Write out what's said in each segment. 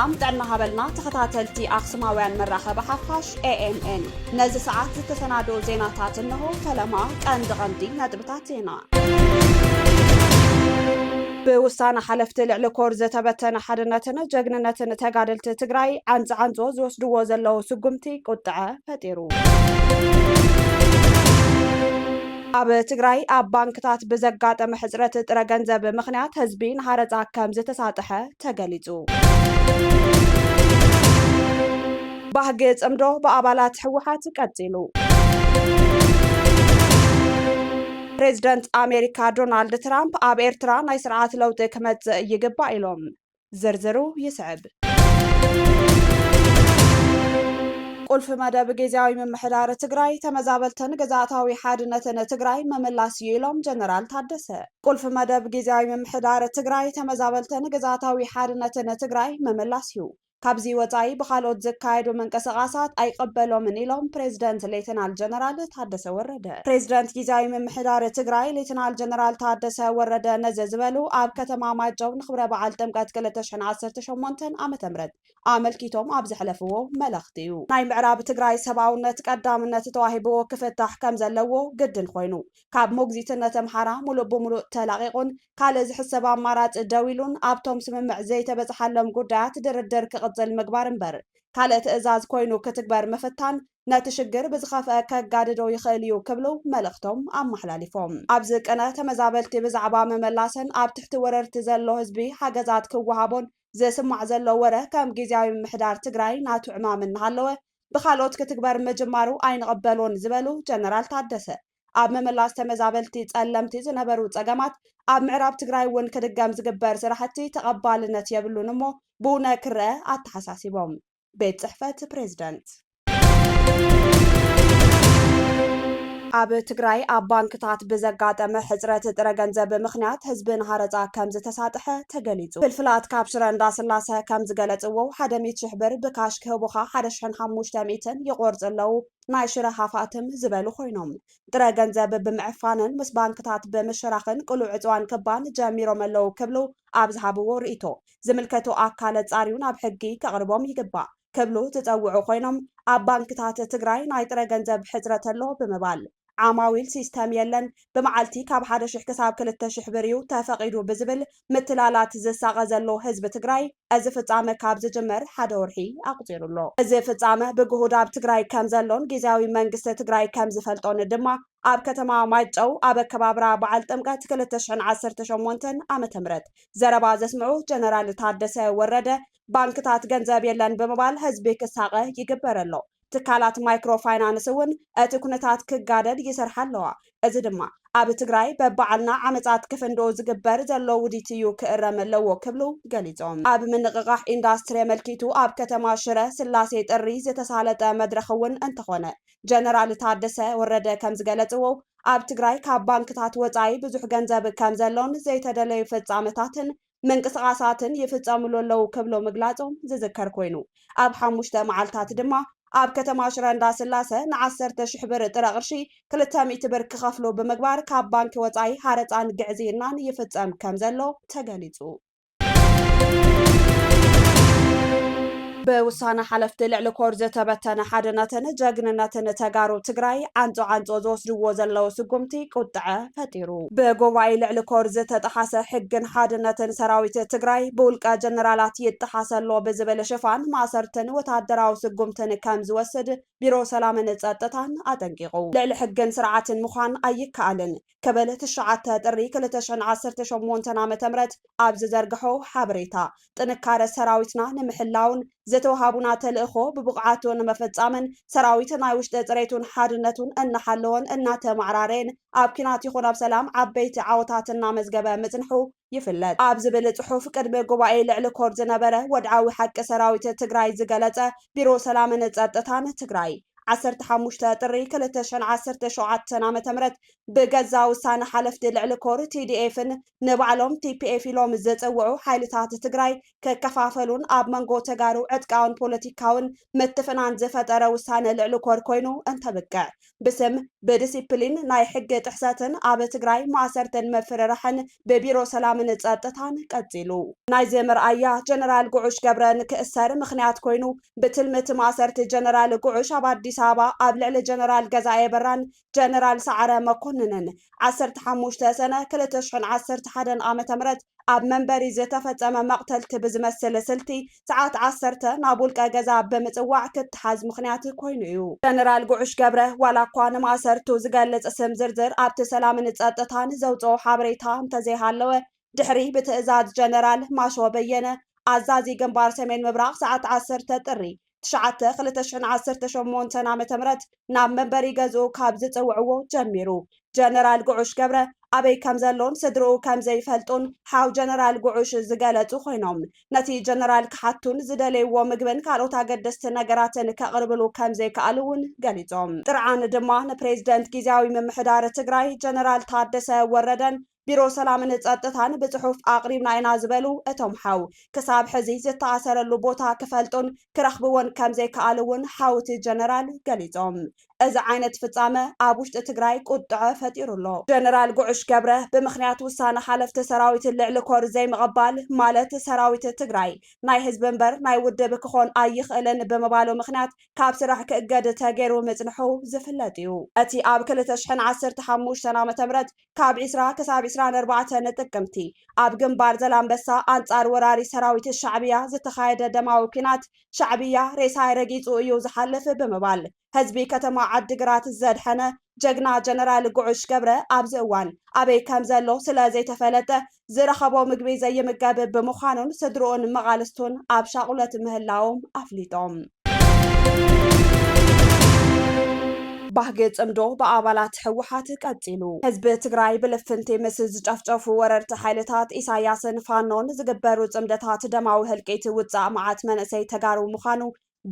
ሰላም ጥዕና ሃበልና ተኸታተልቲ ኣኽሱማውያን መራኸቢ ሓፋሽ AMN ነዚ ሰዓት ዝተሰናዶ ዜናታት እንሆ ፈለማ ቀንዲ ነጥብታት ዜና ብውሳነ ሓለፍቲ ልዕሊ ኮር ዝተበተነ ሓድነትን ጀግንነትን ተጋደልቲ ትግራይ ዓንፃ ዝወስድዎ ዘለው ስጉምቲ ቁጥዐ ፈጢሩ ኣብ ትግራይ ኣብ ባንክታት ብዘጋጠመ ሕፅረት ጥረ ገንዘብ ምኽንያት ህዝቢ ንሓረፃ ከም ዝተሳጥሐ ተገሊጹ ባህጊ ጽምዶ በአባላት ሕወሓት ቀፂሉ ፕሬዝዳንት አሜሪካ ዶናልድ ትራምፕ ኣብ ኤርትራ ናይ ስርዓት ለውጢ ክመጽእ ይግባእ ኢሎም ዝርዝሩ ይስዕብ ቁልፍ መደብ ጊዜያዊ ምምሕዳር ትግራይ ተመዛበልትን ግዛኣታዊ ሓድነትን ትግራይ መመላስ ኢሎም ጀነራል ታደሰ ቁልፍ መደብ ጊዜያዊ ምምሕዳር ትግራይ ተመዛበልትን ግዛኣታዊ ሓድነትን ትግራይ መመላስ እዩ ካብዚ ወፃኢ ብኻልኦት ዝካየዱ መንቀሳቓሳት ኣይቀበሎምን ኢሎም ፕሬዝዳንት ሌተናል ጀነራል ታደሰ ወረደ ፕሬዝዳንት ጊዜያዊ ምምሕዳር ትግራይ ሌተናል ጀነራል ታደሰ ወረደ ነዚ ዝበሉ ኣብ ከተማ ማይጨው ንኽብረ በዓል ጥምቀት 2018 ዓ.ም ኣመልኪቶም ኣብ ዘሕለፍዎ መልእኽቲ እዩ ናይ ምዕራብ ትግራይ ሰብኣውነት ቀዳምነት ተዋሂብዎ ክፍታሕ ከም ዘለዎ ግድን ኮይኑ ካብ ሞግዚትነት ኣምሓራ ሙሉእ ብሙሉእ ተላቂቁን ካልእ ዝሕሰብ ኣማራጭ ደው ኢሉን ኣብቶም ስምምዕ ዘይተበፅሓሎም ጉዳያት ድርድር ክቅፅል ምግባር እምበር ካልእ ትእዛዝ ኮይኑ ክትግበር ምፍታን ነቲ ሽግር ብዝኸፍአ ከጋድዶ ይኽእል እዩ ክብሉ መልእኽቶም ኣመሓላሊፎም ኣብዚ ቅነ ተመዛበልቲ ብዛዕባ መመላስን ኣብ ትሕቲ ወረርቲ ዘሎ ህዝቢ ሓገዛት ክወሃቦን ዝስማዕ ዘሎ ወረ ከም ጊዜያዊ ምምሕዳር ትግራይ ናቱ ዕማም እናሃለወ ብኻልኦት ክትግበር ምጅማሩ ኣይንቐበሎን ዝበሉ ጀነራል ታደሰ ኣብ መመላስ ተመዛበልቲ ጸለምቲ ዝነበሩ ጸገማት ኣብ ምዕራብ ትግራይ እውን ክድገም ዝግበር ስራሕቲ ተቐባልነት የብሉን እሞ ብኡነ ክርአ ኣተሓሳሲቦም ቤት ጽሕፈት ፕሬዝዳንት ኣብ ትግራይ ኣብ ባንክታት ብዘጋጠመ ሕፅረት ጥረ ገንዘብ ምኽንያት ህዝቢ ንሓረፃ ከም ዝተሳጥሐ ተገሊጹ ፍልፍላት ካብ ሽረ እንዳስላሰ ከም ዝገለጽዎ 100,000 ብር ብካሽ ክህቡኻ 1,500 ይቆርጽ ኣለው ናይ ሽረ ሃፋትም ዝበሉ ኮይኖም ጥረ ገንዘብ ብምዕፋንን ምስ ባንክታት ብምሽራኽን ቅሉዕ ዕፅዋን ክባን ጀሚሮም ኣለው ክብሉ ኣብ ዝሃብዎ ርእይቶ ዝምልከቱ ኣካለ ጻርዩ ናብ ሕጊ ከቕርቦም ይግባእ ክብሉ ዝፀውዑ ኮይኖም ኣብ ባንክታት ትግራይ ናይ ጥረ ገንዘብ ሕፅረት ኣሎ ብምባል ዓማዊል ሲስተም የለን ብመዓልቲ ካብ 1,000 ክሳብ 2,000 ብር እዩ ተፈቂዱ ብዝብል ምትላላት ዝሳቀ ዘሎ ህዝቢ ትግራይ እዚ ፍጻመ ካብ ዝጅመር ሓደ ወርሒ ኣቁፂሩሎ እዚ ፍጻመ ብግሁድ ኣብ ትግራይ ከም ዘሎን ጊዜያዊ መንግስቲ ትግራይ ከም ዝፈልጦን ድማ ኣብ ከተማ ማይጨው ኣብ ከባብራ በዓል ጥምቀት 2018 ዓ.ም ዘረባ ዘስምዑ ጀነራል ታደሰ ወረደ ባንክታት ገንዘብ የለን ብምባል ህዝቢ ክሳቀ ይግበር ኣሎ ትካላት ማይክሮ ፋይናንስ እውን እቲ ኩነታት ክጋደድ ይሰርሓ ኣለዋ እዚ ድማ ኣብ ትግራይ በበዓልና ዓመጻት ክፍንዶ ዝግበር ዘሎ ውዲት እዩ ክእረም ኣለዎ ክብሉ ገሊጾም ኣብ ምንቅቃሕ ኢንዳስትሪ መልኪቱ ኣብ ከተማ ሽረ ስላሴ ጥሪ ዝተሳለጠ መድረኽ እውን እንተኾነ ጀነራል ታደሰ ወረደ ከም ዝገለጽዎ ኣብ ትግራይ ካብ ባንክታት ወፃኢ ብዙሕ ገንዘብ ከም ዘሎን ዘይተደለዩ ፍጻመታትን መንቅስቓሳትን ይፍጸምሉ ኣለው ክብሎ ምግላጾም ዝዝከር ኮይኑ ኣብ 5 መዓልታት ድማ ኣብ ከተማ ሽረ እንዳስላሰ ን10,000 ብር ጥረ ቅርሺ 200 ብር ክኸፍሉ ብምግባር ካብ ባንኪ ወፃኢ ሓረፃን ግዕዝይናን ይፍጸም ከም ዘሎ ተገሊጹ ብውሳነ ሓለፍቲ ልዕሊ ኮር ዝተበተነ ሓድነትን ጀግንነትን ተጋሩ ትግራይ ዓንፆ ዝወስድዎ ዘለው ስጉምቲ ቁጥዐ ፈጢሩ ብጉባኤ ልዕሊ ኮር ዝተጠሓሰ ሕግን ሓድነትን ሰራዊት ትግራይ ብውልቀ ጀነራላት ይጠሓሰሎ ብዝብል ሽፋን ማእሰርትን ወታደራዊ ስጉምትን ከም ዝወስድ ቢሮ ሰላምን ጸጥታን ኣጠንቂቑ ልዕሊ ሕግን ስርዓትን ምዃን ኣይከኣልን ክብል 9 ጥሪ 2018 ዓ.ም ኣብ ዝዘርግሖ ሓበሬታ ጥንካረ ሰራዊትና ንምሕላውን ዝተወሃቡና ተልእኾ ብብቕዓቱ ንመፈጻምን ሰራዊት ናይ ውሽጢ ጽሬቱን ሓድነቱን እናሓለወን እናተማዕራረን ኣብ ኪናት ይኹን ኣብ ሰላም ዓበይቲ ዓወታት እናመዝገበ ምጽንሑ ይፍለጥ ኣብ ዝብል ጽሑፍ ቅድሚ ጉባኤ ልዕሊ ኮር ዝነበረ ወድዓዊ ሓቂ ሰራዊት ትግራይ ዝገለጸ ቢሮ ሰላምን ጸጥታን ትግራይ 15 ጥሪ 2017 ዓ.ም ብገዛ ውሳነ ሓለፍቲ ልዕሊ ኮር TDF-ን ንባዕሎም TPF ኢሎም ዘፀውዑ ሓይልታት ትግራይ ከከፋፈሉን ኣብ መንጎ ተጋሩ ዕጥቃውን ፖለቲካውን ምትፍናን ዝፈጠረ ውሳነ ልዕሊ ኮር ኮይኑ እንተብቅዕ ብስም ብዲሲፕሊን ናይ ሕጊ ጥሕሰትን ኣብ ትግራይ ማእሰርትን መፍርርሕን ብቢሮ ሰላምን ጸጥታን ቀፂሉ ናይ ዘመርኣያ ጀነራል ጉዑሽ ገብረ ንክእሰር ምክንያት ኮይኑ ብትልምት ማእሰርቲ ጀነራል ጉዑሽ ኣብ አዲስ አበባ ኣብ ልዕሊ ጀነራል ገዛኤ በራን ጀነራል ሰዓረ መኮንንን 15 ሰነ 2011 ዓ.ም ኣብ መንበሪ ዝተፈጸመ መቅተልቲ ብዝመስል ስልቲ ሰዓት 10 ናብ ውልቀ ገዛ ብምጽዋዕ ክትሓዝ ምክንያት ኮይኑ እዩ ጀነራል ጉዑሽ ገብረ ዋላ እኳ ንማእሰርቱ ዝገልጽ ስም ዝርዝር ኣብቲ ሰላምን ጸጥታን ዘውፅኦ ሓበሬታ እንተዘይሃለወ ድሕሪ ብትእዛዝ ጀነራል ማሾ በየነ አዛዚ ግንባር ሰሜን ምብራቅ ሰዓት 10 ጥሪ 2018 ዓ.ም ናብ መንበሪ ገዝኡ ካብ ዝጽውዕዎ ጀሚሩ ጀነራል ጉዑሽ ገብረ ኣበይ ከም ዘሎን ስድርኡ ከም ዘይፈልጡን ሓው ጀነራል ጉዑሽ ዝገለጹ ኮይኖም ነቲ ጀነራል ክሓቱን ዝደለይዎ ምግብን ካልኦት ኣገደስቲ ነገራትን ከቅርብሉ ከም ዘይከኣሉውን ገሊጾም ጥርዓን ድማ ንፕሬዝደንት ጊዜያዊ ምምሕዳር ትግራይ ጀነራል ታደሰ ወረደን ቢሮ ሰላምን ጸጥታን ብጽሑፍ ኣቅሪብና ኢና ዝበሉ እቶም ሓው ክሳብ ሕዚ ዝተኣሰረሉ ቦታ ክፈልጡን ክረኽብዎን ከም ዘይከኣሉውን ሓውቲ ጀነራል ገሊጾም እዚ ዓይነት ፍጻመ ኣብ ውሽጢ ትግራይ ቁጥዐ ፈጢሩሎ ጀነራል ጉዑሽ ገብረ ብምክንያት ውሳነ ሓለፍቲ ሰራዊት ልዕሊ ኮር ዘይምቕባል ማለት ሰራዊት ትግራይ ናይ ህዝቢ እምበር ናይ ውድብ ክኾን ኣይኽእልን ብምባሉ ምክንያት ካብ ስራሕ ክእገድ ተገይሩ ምጽንሑ ዝፍለጥ እዩ እቲ ኣብ 2015 ዓ.ም ካብ 20 ክሳብ 24 ጥቅምቲ ኣብ ግንባር ዘላንበሳ አንጻር ወራሪ ሰራዊት ሻዕብያ ዝተኻየደ ደማዊ ኩናት ሻዕብያ ሬሳይ ረጊጹ እዩ ዝሓልፍ ብምባል ህዝቢ ከተማ ዓዲግራት ዘድሐነ ጀግና ጀነራል ጉዑሽ ገብረ ኣብዚ እዋን ኣበይ ከም ዘሎ ስለ ዘይተፈለጠ ዝረኸቦ ምግቢ ዘይምገብ ብምዃኑን ስድርኡን መቓልስቱን ኣብ ሻቁለት ምህላዎም ኣፍሊጦም ባህጊ ጽምዶ በአባላት ህወሓት ቀፂሉ ህዝቢ ትግራይ ብልፍንቲ ምስ ዝጨፍጨፉ ወረርቲ ሓይልታት ኢሳያስን ፋኖን ዝግበሩ ጽምደታት ደማዊ ህልቂት ውፃእ መዓት መንእሰይ ተጋሩ ምዃኑ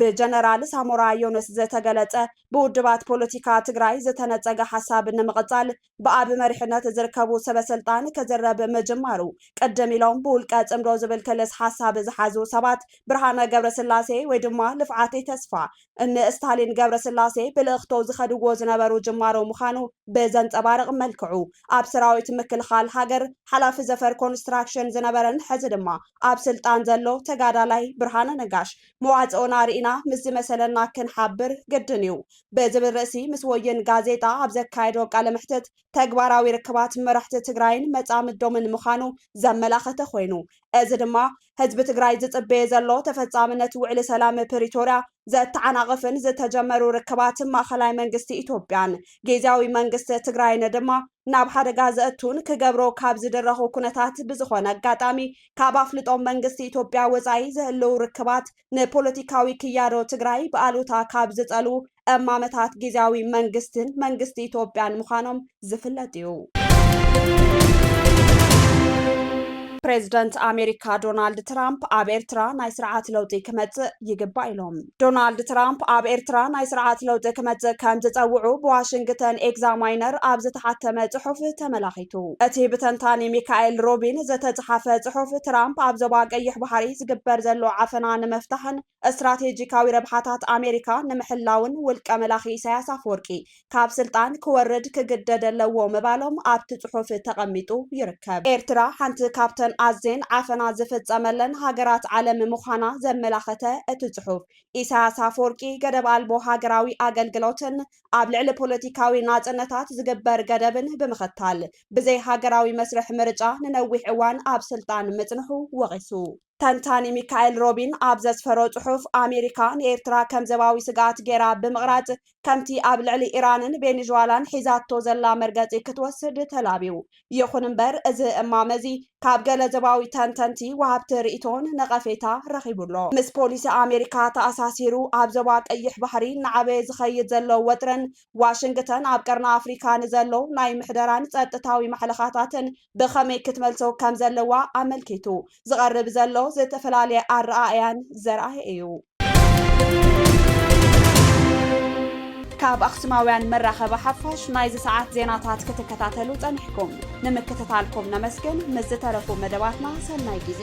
ብጀነራል ሳሞራ ዮኑስ ዝተገለጸ ብውድባት ፖለቲካ ትግራይ ዝተነጸገ ሓሳብ ንምቕጻል ብኣብ መሪሕነት ዝርከቡ ሰበስልጣን ከዘረብ መጀመሩ ቀደም ኢሎም ብውልቀ ጽምዶ ዝብል ክልስ ሓሳብ ዝሓዙ ሰባት ብርሃነ ገብረስላሴ ወይ ድማ ልፍዓቴ ተስፋ እነ ስታሊን ገብረስላሴ ብልእኽቶ ዝኸድዎ ዝነበሩ ጅማሮ ምዃኑ ብዘንጸባርቕ መልክዑ ኣብ ሰራዊት ምክልኻል ሃገር ሓላፊ ዘፈር ኮንስትራክሽን ዝነበረን ሕዚ ድማ ኣብ ስልጣን ዘሎ ተጋዳላይ ብርሃነ ነጋሽ መዋጽኦና ርኢና ምስ ዝመሰለና ክንሓብር ግድን እዩ በዝብል ርእሲ ምስ ወይን ጋዜጣ ኣብ ዘካየዶ ቃለ ምሕትት ተግባራዊ ርክባት መራሕቲ ትግራይን መጻምዶምን ምዃኑ ዘመላኸተ ኮይኑ እዚ ድማ ህዝቢ ትግራይ ዝጽበየ ዘሎ ተፈጻምነት ውዕሊ ሰላም ፕሪቶሪያ ዘተዓናቕፍን ዝተጀመሩ ርክባት ማእኸላይ መንግስቲ ኢትዮጵያን ጊዜያዊ መንግስቲ ትግራይን ድማ ናብ ሓደጋ ዘእቱን ክገብሮ ካብ ዝደረኹ ኩነታት ብዝኾነ አጋጣሚ ካብ ኣፍልጦም መንግስቲ ኢትዮጵያ ወጻኢ ዘህልው ርክባት ንፖለቲካዊ ክያዶ ትግራይ በኣሉታ ካብ ዝጸሉ እማመታት ጊዜያዊ መንግስትን መንግስቲ ኢትዮጵያን ምዃኖም ዝፍለጥ እዩ ፕሬዝደንት አሜሪካ ዶናልድ ትራምፕ ኣብ ኤርትራ ናይ ስርዓት ለውጢ ክመጽእ ይግባእ ኢሎም ዶናልድ ትራምፕ ኣብ ኤርትራ ናይ ስርዓት ለውጢ ክመጽእ ከም ዝጸውዑ ብዋሽንግተን ኤግዛማይነር ኣብ ዝተሓተመ ጽሑፍ ተመላኺቱ እቲ ብተንታኒ ሚካኤል ሮቢን ዝተጻሕፈ ጽሑፍ ትራምፕ ኣብ ዞባ ቀይሕ ባሕሪ ዝግበር ዘሎ ዓፈና ንምፍታሕን استراتيجيكاوي ربحاتات أمريكا نمحلاون والك ملاخي إساياس أفوركي كاب سلطان كورد كجدد اللو مبالهم آبت صحوف تقميتو يركب إيرترا حانت كابتن أزين عفنا زفت زملن هاجرات عالم مخانا زملاخته اتصحوف إساياس أفوركي قدب ألبو هاجراوي أقل جلوتن قبل على بوليتيكاوي ناتنتات زجبر قدبن بمختال بزي هاجراوي مسرح مرجع ننوي حوان آب سلطان متنحو وغسو تنتاني ميكائيل روبين أبزز فرو صحوف أمريكا نيرترا كم زواوي سقات جيرا بمغرات كمتي قبل على إيران بين جوالان حيزات توزلا مرقاتي كتوسد تلابيو يخون بر از امامزي كابجل زواوي تنتنتي وهابت رئيتون نغفيتا رخيبولو مس بوليس أمريكا تأساسيرو أبزوات أيح بحري نعبيز خيد زلو وطرن واشنطن أبقرنا أفريكا نزلو ناي محدران تتاوي محلخاتاتن بخمي كتملسو كم زلوا عملكيتو زغرب زلو زتفلالي الرأيان زرعه ايو ካብ ኣክሱማውያን መራኸቢ ሓፋሽ ናይዚ ሰዓት ዜናታት ክትከታተሉ ጸኒሕኩም ንምክትታልኩም ነመስግን ምስ ዝተረፉ መደባትና ሰናይ ግዜ